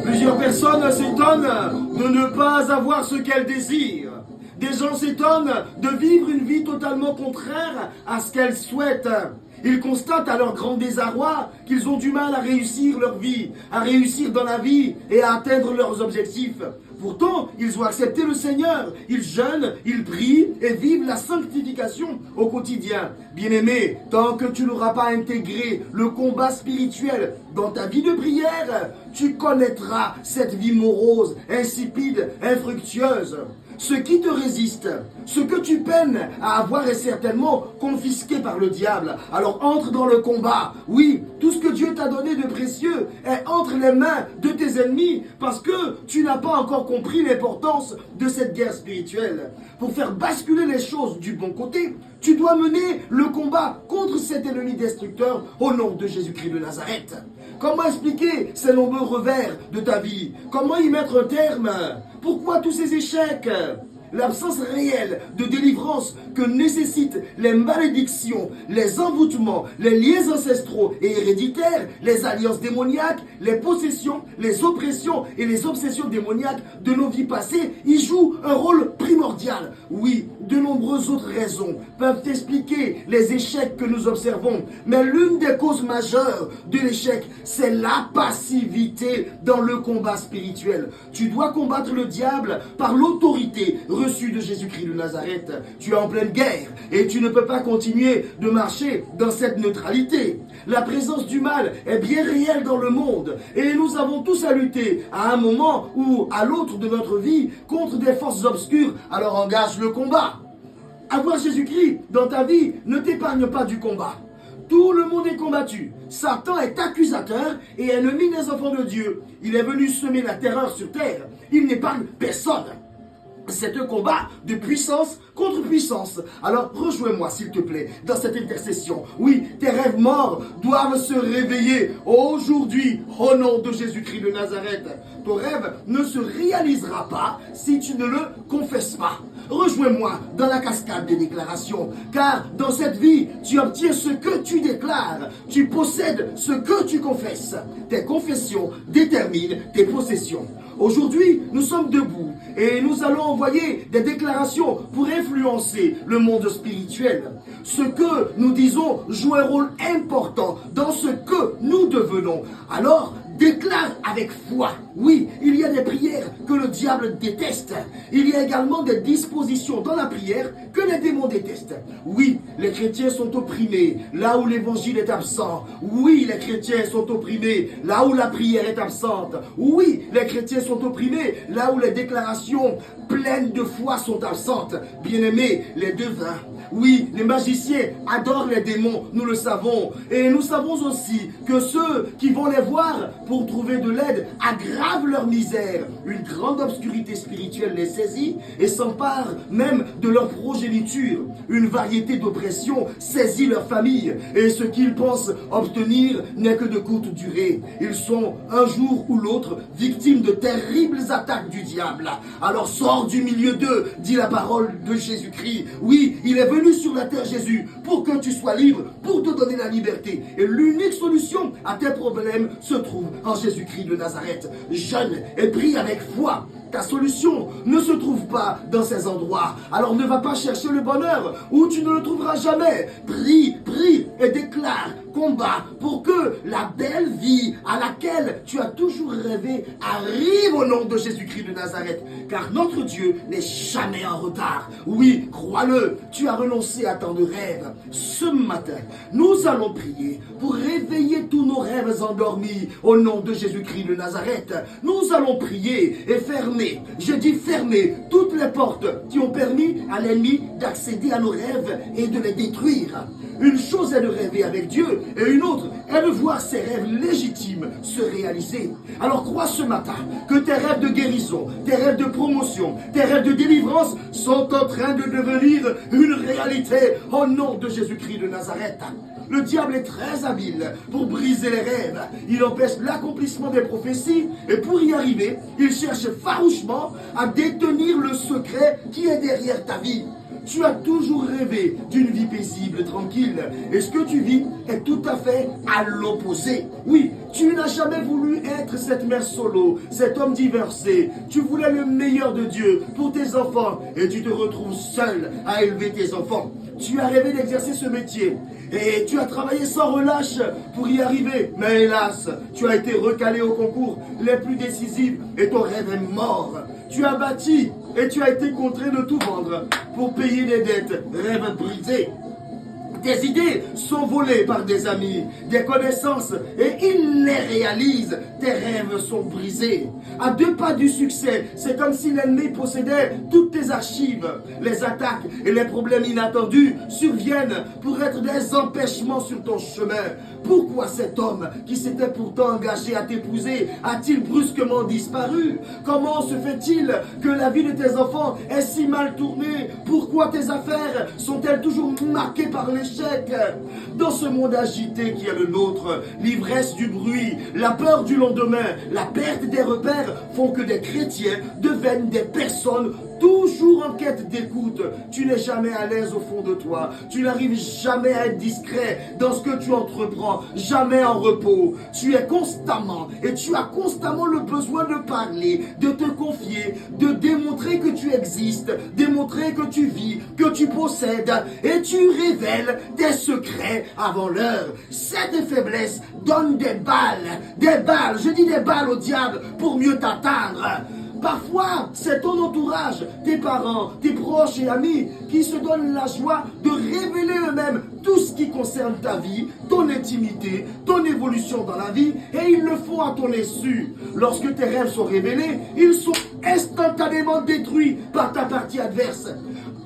Plusieurs personnes s'étonnent de ne pas avoir ce qu'elles désirent. Des gens s'étonnent de vivre une vie totalement contraire à ce qu'elles souhaitent. Ils constatent à leur grand désarroi qu'ils ont du mal à réussir leur vie, à réussir dans la vie et à atteindre leurs objectifs. Pourtant, ils ont accepté le Seigneur, ils jeûnent, ils prient et vivent la sanctification au quotidien. Bien-aimé, tant que tu n'auras pas intégré le combat spirituel dans ta vie de prière, tu connaîtras cette vie morose, insipide, infructueuse. Ce qui te résiste, ce que tu peines à avoir est certainement confisqué par le diable. Alors entre dans le combat. Oui, tout ce que Dieu t'a donné de précieux est entre les mains de tes ennemis parce que tu n'as pas encore compris l'importance de cette guerre spirituelle. Pour faire basculer les choses du bon côté, tu dois mener le combat contre cet ennemi destructeur au nom de Jésus-Christ de Nazareth. Comment expliquer ces nombreux revers de ta vie? Comment y mettre un terme? Pourquoi tous ces échecs? L'absence réelle de délivrance que nécessitent les malédictions, les envoûtements, les liens ancestraux et héréditaires, les alliances démoniaques, les possessions, les oppressions et les obsessions démoniaques de nos vies passées y jouent un rôle primordial. Oui, de nombreuses autres raisons peuvent expliquer les échecs que nous observons, mais l'une des causes majeures de l'échec, c'est la passivité dans le combat spirituel. Tu dois combattre le diable par l'autorité reçu de Jésus-Christ de Nazareth. Tu es en pleine guerre et tu ne peux pas continuer de marcher dans cette neutralité. La présence du mal est bien réelle dans le monde et nous avons tous à lutter à un moment ou à l'autre de notre vie contre des forces obscures. Alors engage le combat. Avoir Jésus-Christ dans ta vie ne t'épargne pas du combat. Tout le monde est combattu. Satan est accusateur et ennemi des enfants de Dieu. Il est venu semer la terreur sur terre. Il n'épargne personne. C'est un combat de puissance contre puissance. Alors rejoins-moi s'il te plaît dans cette intercession. Oui, tes rêves morts doivent se réveiller aujourd'hui au nom de Jésus-Christ de Nazareth. Ton rêve ne se réalisera pas si tu ne le confesses pas. Rejoins-moi dans la cascade des déclarations, car dans cette vie, tu obtiens ce que tu déclares, tu possèdes ce que tu confesses. Tes confessions déterminent tes possessions. Aujourd'hui, nous sommes debout et nous allons envoyer des déclarations pour influencer le monde spirituel. Ce que nous disons joue un rôle important dans ce que nous devenons. Alors, déclare avec foi. Oui, il y a des prières que le diable déteste. Il y a également des dispositions dans la prière que les démons détestent. Oui, les chrétiens sont opprimés là où l'évangile est absent. Oui, les chrétiens sont opprimés là où la prière est absente. Oui, les chrétiens sont opprimés là où les déclarations pleines de foi sont absentes. Bien-aimés, les devins. Oui, les magiciens adorent les démons, nous le savons. Et nous savons aussi que ceux qui vont les voir pour trouver de l'aide aggravent leur misère. Une grande obscurité spirituelle les saisit et s'empare même de leur progéniture. Une variété d'oppressions saisit leur famille. Et ce qu'ils pensent obtenir n'est que de courte durée. Ils sont un jour ou l'autre victimes de terribles attaques du diable. Alors sors du milieu d'eux, dit la parole de Jésus-Christ. Oui, il est venu sur la terre Jésus pour que tu sois libre, pour te donner la liberté. Et l'unique solution à tes problèmes se trouve en Jésus-Christ de Nazareth. Jeûne et prie avec foi. Ta solution ne se trouve pas dans ces endroits. Alors ne va pas chercher le bonheur où tu ne le trouveras jamais. Prie, prie et déclare, combat pour que la belle vie à laquelle tu as toujours rêvé arrive au nom de Jésus-Christ de Nazareth. Car notre Dieu n'est jamais en retard. Oui, crois-le, tu as renoncé à tant de rêves. Ce matin, nous allons prier pour réveiller tous nos rêves endormis au nom de Jésus-Christ de Nazareth. Nous allons prier et fermer, je dis fermer, toutes les portes qui ont permis à l'ennemi d'accéder à nos rêves et de les détruire. Une chose est de rêver avec Dieu et une autre est de voir ses rêves légitimes se réaliser. Alors crois ce matin que tes rêves de guérison, tes rêves de promotion, tes rêves de délivrance sont en train de devenir une réalité au nom de Jésus-Christ de Nazareth. Le diable est très habile pour briser les rêves. Il empêche l'accomplissement des prophéties et pour y arriver, il cherche farouchement à détenir le secret qui est derrière ta vie. Tu as toujours rêvé d'une vie paisible, tranquille. Et ce que tu vis est tout à fait à l'opposé. Oui, tu n'as jamais voulu être cette mère solo, cet homme divorcé. Tu voulais le meilleur de Dieu pour tes enfants et tu te retrouves seul à élever tes enfants. Tu as rêvé d'exercer ce métier et tu as travaillé sans relâche pour y arriver. Mais hélas, tu as été recalé au concours les plus décisifs et ton rêve est mort. Tu as bâti et tu as été contraint de tout vendre pour payer des dettes. Rêve brisé. Tes idées sont volées par des amis, des connaissances et ils les réalisent. Tes rêves sont brisés. À 2 pas du succès, c'est comme si l'ennemi possédait toutes tes archives. Les attaques et les problèmes inattendus surviennent pour être des empêchements sur ton chemin. Pourquoi cet homme qui s'était pourtant engagé à t'épouser a-t-il brusquement disparu? Comment se fait-il que la vie de tes enfants est si mal tournée? Pourquoi tes affaires sont-elles toujours marquées par l'échec? Dans ce monde agité qui est le nôtre, l'ivresse du bruit, la peur du lendemain, la perte des repères font que des chrétiens deviennent des personnes toujours en quête d'écoute. Tu n'es jamais à l'aise au fond de toi. Tu n'arrives jamais à être discret dans ce que tu entreprends. Jamais en repos. Tu es constamment et tu as constamment le besoin de parler, de te confier, de démontrer que tu existes, démontrer que tu vis, que tu possèdes et tu révèles des secrets avant l'heure. Cette faiblesse donne des balles, je dis des balles au diable pour mieux t'atteindre. Parfois, c'est ton entourage, tes parents, tes proches et amis qui se donnent la joie de révéler eux-mêmes tout ce qui concerne ta vie, ton intimité, ton évolution dans la vie, et ils le font à ton insu. Lorsque tes rêves sont révélés, ils sont instantanément détruits par ta partie adverse.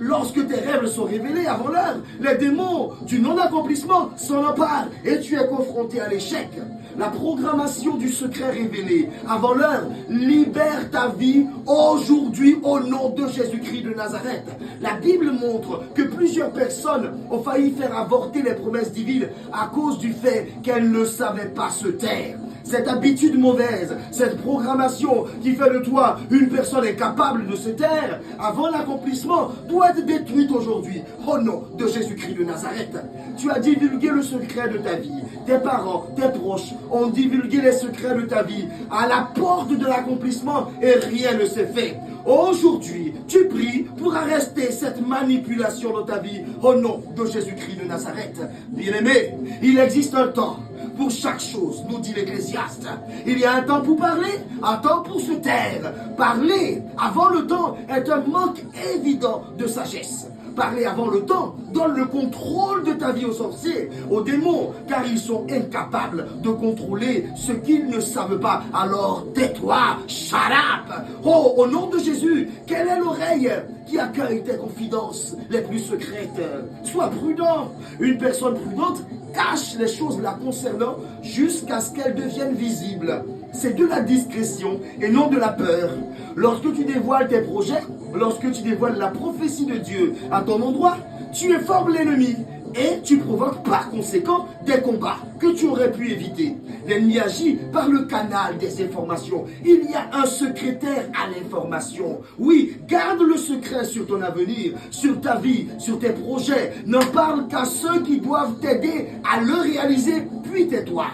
Lorsque tes rêves sont révélés avant l'heure, les démons du non-accomplissement s'en emparent et tu es confronté à l'échec. La programmation du secret révélé avant l'heure libère ta vie aujourd'hui au nom de Jésus-Christ de Nazareth. La Bible montre que plusieurs personnes ont failli faire avorter les promesses divines à cause du fait qu'elles ne savaient pas se taire. Cette habitude mauvaise, cette programmation qui fait de toi une personne incapable de se taire avant l'accomplissement doit être détruite aujourd'hui au nom de Jésus-Christ de Nazareth. Tu as divulgué le secret de ta vie. Tes parents, tes proches ont divulgué les secrets de ta vie à la porte de l'accomplissement et rien ne s'est fait. Aujourd'hui, tu pries pour arrêter cette manipulation dans ta vie au nom de Jésus-Christ de Nazareth. Bien-aimé, il existe un temps pour chaque chose, nous dit l'Ecclésiaste. Il y a un temps pour parler, un temps pour se taire. Parler avant le temps est un manque évident de sagesse. Parler avant le temps donne le contrôle de ta vie aux sorciers, aux démons, car ils sont incapables de contrôler ce qu'ils ne savent pas. Alors tais-toi, shut up. Oh, au nom de Jésus, quelle est l'oreille qui accueille tes confidences les plus secrètes? Sois prudent. Une personne prudente cache les choses la concernant jusqu'à ce qu'elles deviennent visibles. C'est de la discrétion et non de la peur. Lorsque tu dévoiles tes projets, lorsque tu dévoiles la prophétie de Dieu à ton endroit, tu informes l'ennemi et tu provoques par conséquent des combats que tu aurais pu éviter. L'ennemi agit par le canal des informations. Il y a un secrétaire à l'information. Oui, garde le secret sur ton avenir, sur ta vie, sur tes projets. N'en parle qu'à ceux qui doivent t'aider à le réaliser, puis tais-toi.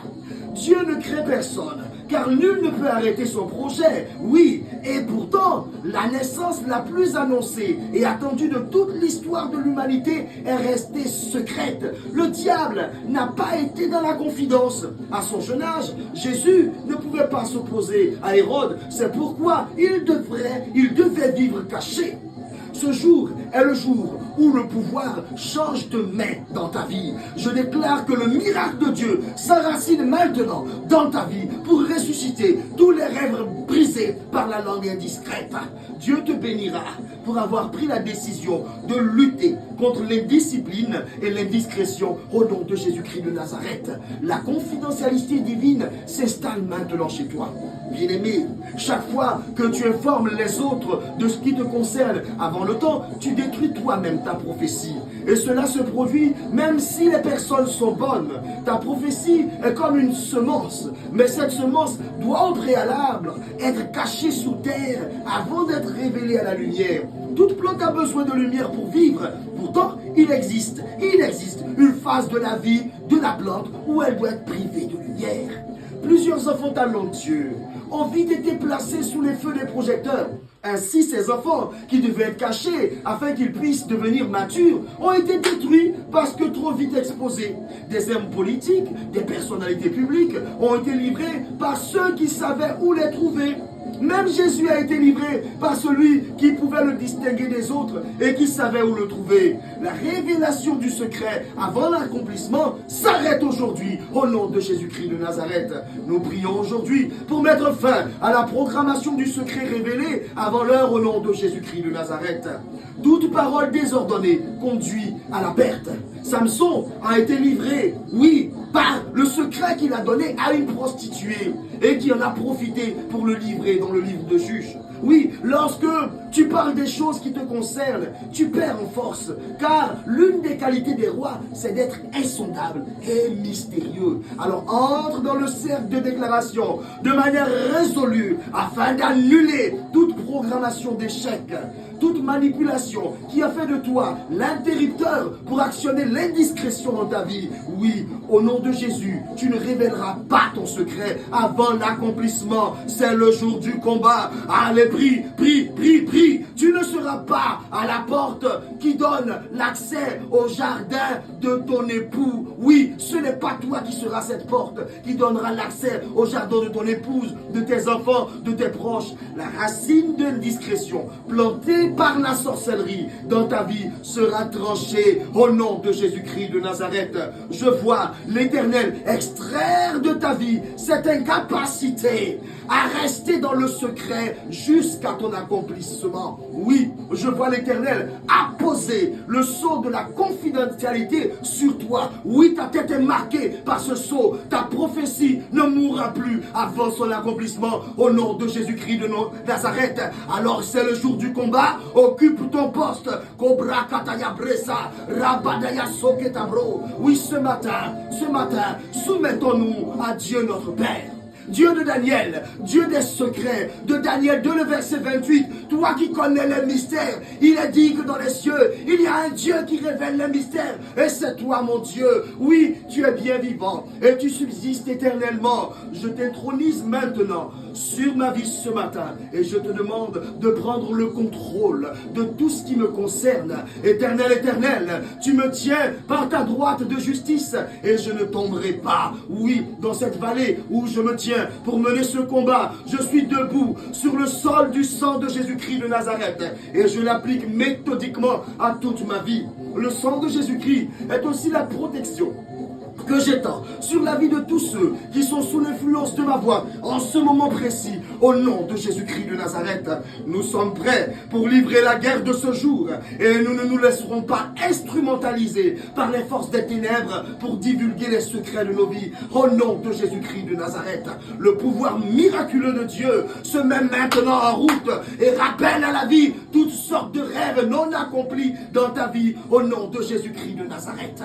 Dieu ne crée personne, car nul ne peut arrêter son projet. Oui, et pourtant, la naissance la plus annoncée et attendue de toute l'histoire de l'humanité est restée secrète. Le diable n'a pas été dans la confidence. À son jeune âge, Jésus ne pouvait pas s'opposer à Hérode. C'est pourquoi il devait vivre caché. Ce jour est le jour où le pouvoir change de main dans ta vie. Je déclare que le miracle de Dieu s'enracine maintenant dans ta vie pour ressusciter tous les rêves brisés par la langue indiscrète. Dieu te bénira pour avoir pris la décision de lutter contre l'indiscipline et l'indiscrétion au nom de Jésus-Christ de Nazareth. La confidentialité divine s'installe maintenant chez toi. Bien-aimé, chaque fois que tu informes les autres de ce qui te concerne avant le temps, tu détruis toi-même ta prophétie. Et cela se produit même si les personnes sont bonnes. Ta prophétie est comme une semence, mais cette semence science doit au préalable être cachée sous terre avant d'être révélée à la lumière. Toute plante a besoin de lumière pour vivre. Pourtant, il existe une phase de la vie de la plante où elle doit être privée de lumière. Plusieurs enfants talentueux ont vite été placés sous les feux des projecteurs. Ainsi, ces enfants, qui devaient être cachés afin qu'ils puissent devenir matures, ont été détruits parce que trop vite exposés. Des hommes politiques, des personnalités publiques ont été livrés par ceux qui savaient où les trouver. Même Jésus a été livré par celui qui pouvait le distinguer des autres et qui savait où le trouver. La révélation du secret avant l'accomplissement s'arrête aujourd'hui au nom de Jésus-Christ de Nazareth. Nous prions aujourd'hui pour mettre fin à la programmation du secret révélé avant l'heure au nom de Jésus-Christ de Nazareth. Toute parole désordonnée conduit à la perte. Samson a été livré, oui, par le secret qu'il a donné à une prostituée et qui en a profité pour le livrer dans le livre de Juge. Oui, lorsque tu parles des choses qui te concernent, tu perds en force, car l'une des qualités des rois, c'est d'être insondable et mystérieux. Alors entre dans le cercle de déclaration de manière résolue afin d'annuler toute programmation d'échec, toute manipulation qui a fait de toi l'interrupteur pour actionner l'indiscrétion dans ta vie. Oui, au nom de Jésus, tu ne révéleras pas ton secret avant l'accomplissement. C'est le jour du combat. Allez, prie. Tu ne seras pas à la porte qui donne l'accès au jardin de ton époux. Oui, ce n'est pas toi qui seras cette porte qui donnera l'accès au jardin de ton épouse, de tes enfants, de tes proches. La racine de l'indiscrétion plantée par la sorcellerie dans ta vie sera tranchée au nom de Jésus-Christ de Nazareth. Je vois l'Éternel extraire de ta vie cette incapacité à rester dans le secret jusqu'à ton accomplissement. Oui, je vois l'Éternel apposer le sceau de la confidentialité sur toi. Oui, ta tête est marquée par ce sceau. Ta prophétie ne mourra plus avant son accomplissement au nom de Jésus-Christ de Nazareth. Alors c'est le jour du combat. Occupe ton poste. Cobra Kataya Bresa, Rabadaya Soketabro. Oui, ce matin, soumettons-nous à Dieu notre Père. Dieu de Daniel, Dieu des secrets, de Daniel 2, le verset 28, toi qui connais les mystères, il est dit que dans les cieux, il y a un Dieu qui révèle les mystères, et c'est toi mon Dieu. Oui, tu es bien vivant, et tu subsistes éternellement. Je t'intronise maintenant sur ma vie ce matin, et je te demande de prendre le contrôle de tout ce qui me concerne. Éternel, éternel, tu me tiens par ta droite de justice, et je ne tomberai pas. Oui, dans cette vallée où je me tiens pour mener ce combat, je suis debout sur le sol du sang de Jésus-Christ de Nazareth et je l'applique méthodiquement à toute ma vie. Le sang de Jésus-Christ est aussi la protection que j'étends sur la vie de tous ceux qui sont sous l'influence de ma voix en ce moment précis, au nom de Jésus-Christ de Nazareth. Nous sommes prêts pour livrer la guerre de ce jour et nous ne nous laisserons pas instrumentaliser par les forces des ténèbres pour divulguer les secrets de nos vies, au nom de Jésus-Christ de Nazareth. Le pouvoir miraculeux de Dieu se met maintenant en route et rappelle à la vie toutes sortes de rêves non accomplis dans ta vie, au nom de Jésus-Christ de Nazareth.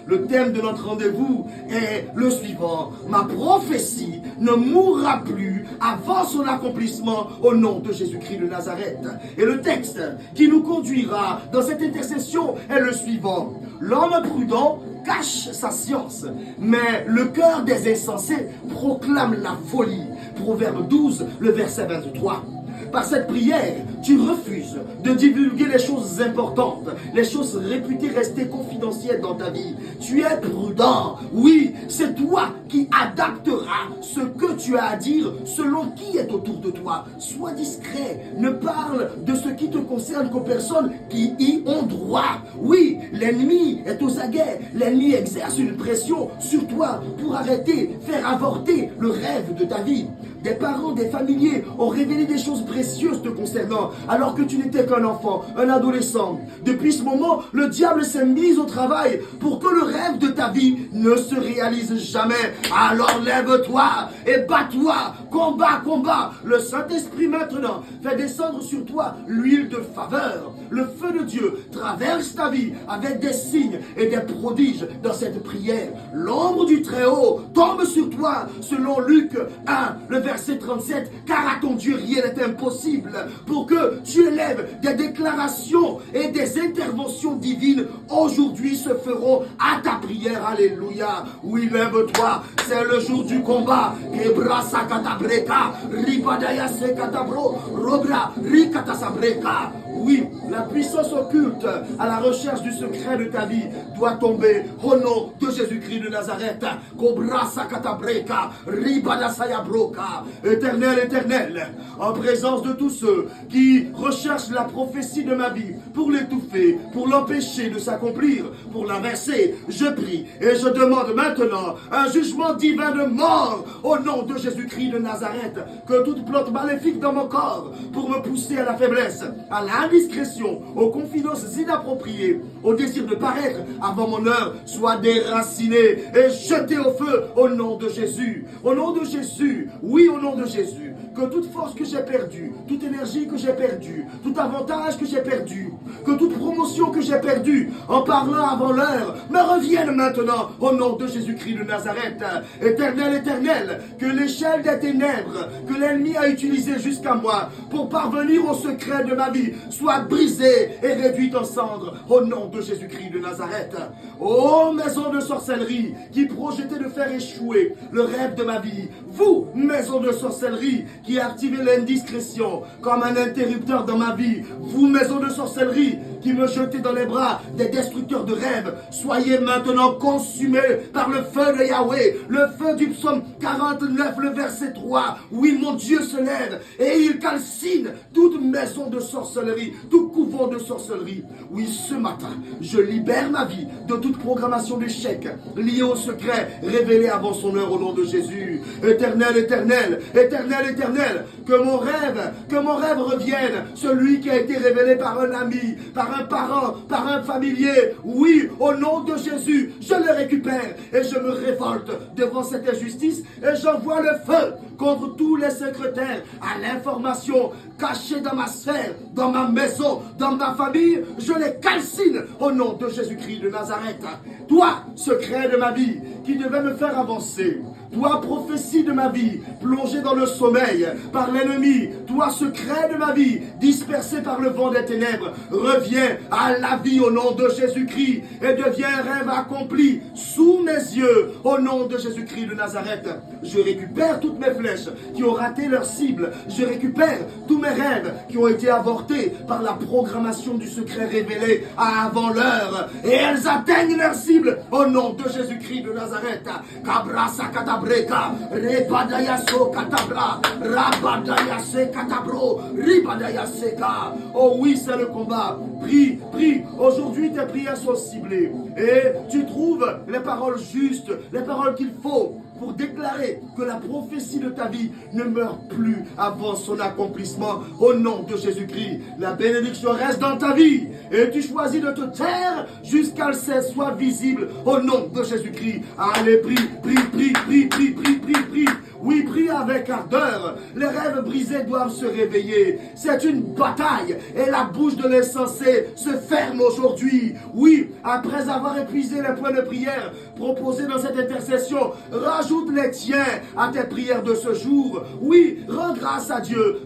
Le thème de notre rendez-vous est le suivant. Ma prophétie ne mourra plus avant son accomplissement au nom de Jésus-Christ de Nazareth. Et le texte qui nous conduira dans cette intercession est le suivant. L'homme prudent cache sa science, mais le cœur des insensés proclame la folie. Proverbe 12, le verset 23. Par cette prière, tu refuses de divulguer les choses importantes, les choses réputées rester confidentielles dans ta vie. Tu es prudent. Oui, c'est toi qui adapteras ce que tu as à dire selon qui est autour de toi. Sois discret. Ne parle de ce qui te concerne qu'aux personnes qui y ont droit. Oui, l'ennemi est aux aguets. L'ennemi exerce une pression sur toi pour arrêter, faire avorter le rêve de ta vie. Des parents, des familiers ont révélé des choses précieuses te concernant, alors que tu n'étais qu'un enfant, un adolescent. Depuis ce moment, le diable s'est mis au travail pour que le rêve de ta vie ne se réalise jamais. Alors lève-toi et bats-toi, combat, combat. Le Saint-Esprit maintenant fait descendre sur toi l'huile de faveur. Le feu de Dieu traverse ta vie avec des signes et des prodiges dans cette prière. L'ombre du Très-Haut tombe sur toi, selon Luc 1, le verset 37, car à ton Dieu rien n'est impossible. Pour que tu élèves des déclarations et des interventions divines, aujourd'hui se feront à ta prière. Alléluia. Oui, lève-toi, c'est le jour du combat. Ebrasa katabreka, ribadaya se katabro, robra, rikatasabreka. Oui, la puissance occulte à la recherche du secret de ta vie doit tomber au nom de Jésus-Christ de Nazareth. Kobrasa katabreka, ribadasaya broka. Éternel, éternel, en présence de tous ceux qui recherchent la prophétie de ma vie pour l'étouffer, pour l'empêcher de s'accomplir, pour l'inverser, je prie et je demande maintenant un jugement divin de mort au nom de Jésus-Christ de Nazareth. Que toute plante maléfique dans mon corps pour me pousser à la faiblesse, à l'indiscrétion, aux confidences inappropriées, au désir de paraître avant mon heure, soit déraciné et jeté au feu au nom de Jésus. Au nom de Jésus, oui, au nom de Jésus. Que toute force que j'ai perdue, toute énergie que j'ai perdue, tout avantage que j'ai perdu, que toute promotion que j'ai perdue en parlant avant l'heure me revienne maintenant au nom de Jésus-Christ de Nazareth. Éternel, éternel, que l'échelle des ténèbres que l'ennemi a utilisée jusqu'à moi pour parvenir au secret de ma vie soit brisée et réduite en cendres au nom de Jésus-Christ de Nazareth. Ô maison de sorcellerie qui projetait de faire échouer le rêve de ma vie, vous, maison de sorcellerie qui activez l'indiscrétion comme un interrupteur dans ma vie, vous, maison de sorcellerie qui me jetez dans les bras des destructeurs de rêves, soyez maintenant consumés par le feu de Yahweh, le feu du psaume 49, le verset 3. Oui, mon Dieu se lève et il calcine toute maison de sorcellerie, tout couvent de sorcellerie. Oui, ce matin, je libère ma vie de toute programmation d'échec liée au secret révélé avant son heure au nom de Jésus. Éternel, éternel, éternel, éternel, que mon rêve revienne, celui qui a été révélé par un ami, par un parent, par un familier. Oui, au nom de Jésus, je le récupère et je me révolte devant cette injustice et j'envoie le feu contre tous les secrétaires à l'information cachée dans ma sphère, dans ma maison, dans ma famille. Je les calcine au nom de Jésus-Christ de Nazareth. Toi, secret de ma vie, qui devait me faire avancer. Toi, prophétie de ma vie, plongée dans le sommeil par l'ennemi. Toi, secret de ma vie, dispersé par le vent des ténèbres. Reviens à la vie au nom de Jésus-Christ et deviens un rêve accompli sous mes yeux au nom de Jésus-Christ de Nazareth. Je récupère toutes mes flèches qui ont raté leur cible. Je récupère tous mes rêves qui ont été avortés par la programmation du secret révélé avant l'heure. Et elles atteignent leur cible au nom de Jésus-Christ de Nazareth. Kabrasa katabreka, rebadayaso katabra, rabadayase katabro, ribadayaseka. Oh oui, c'est le combat. Prie, prie. Aujourd'hui, tes prières sont ciblées. Et tu trouves les paroles justes, les paroles qu'il faut pour déclarer que la prophétie de ta vie ne meurt plus avant son accomplissement au nom de Jésus-Christ. La bénédiction reste dans ta vie et tu choisis de te taire jusqu'à ce qu'elle soit visible au nom de Jésus-Christ. Allez, prie, prie, prie, prie, prie, prie, prie, prie. Oui, prie avec ardeur. Les rêves brisés doivent se réveiller. C'est une bataille et la bouche de l'insensé se ferme aujourd'hui. Oui, après avoir épuisé les points de prière proposés dans cette intercession, rajoute les tiens à tes prières de ce jour. Oui, rends grâce à Dieu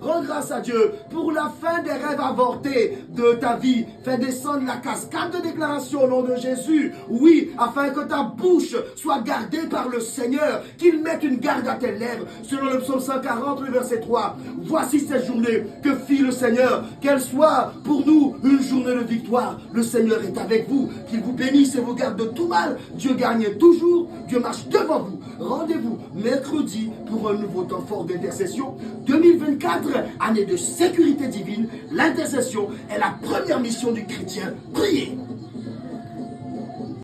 pour la fin des rêves avortés de ta vie. Fais descendre la cascade de déclaration au nom de Jésus. Oui, afin que ta bouche soit gardée par le Seigneur, qu'il mette une garde à tes lèvres. Selon le psaume 140, le verset 3. Voici cette journée que fit le Seigneur, qu'elle soit pour nous une journée de victoire. Le Seigneur est avec vous, qu'il vous bénisse et vous garde de tout mal. Dieu gagne toujours, Dieu marche devant vous. Rendez-vous mercredi pour un nouveau temps fort d'intercession. 2024, année de sécurité divine. L'intercession est la première mission du chrétien. Priez.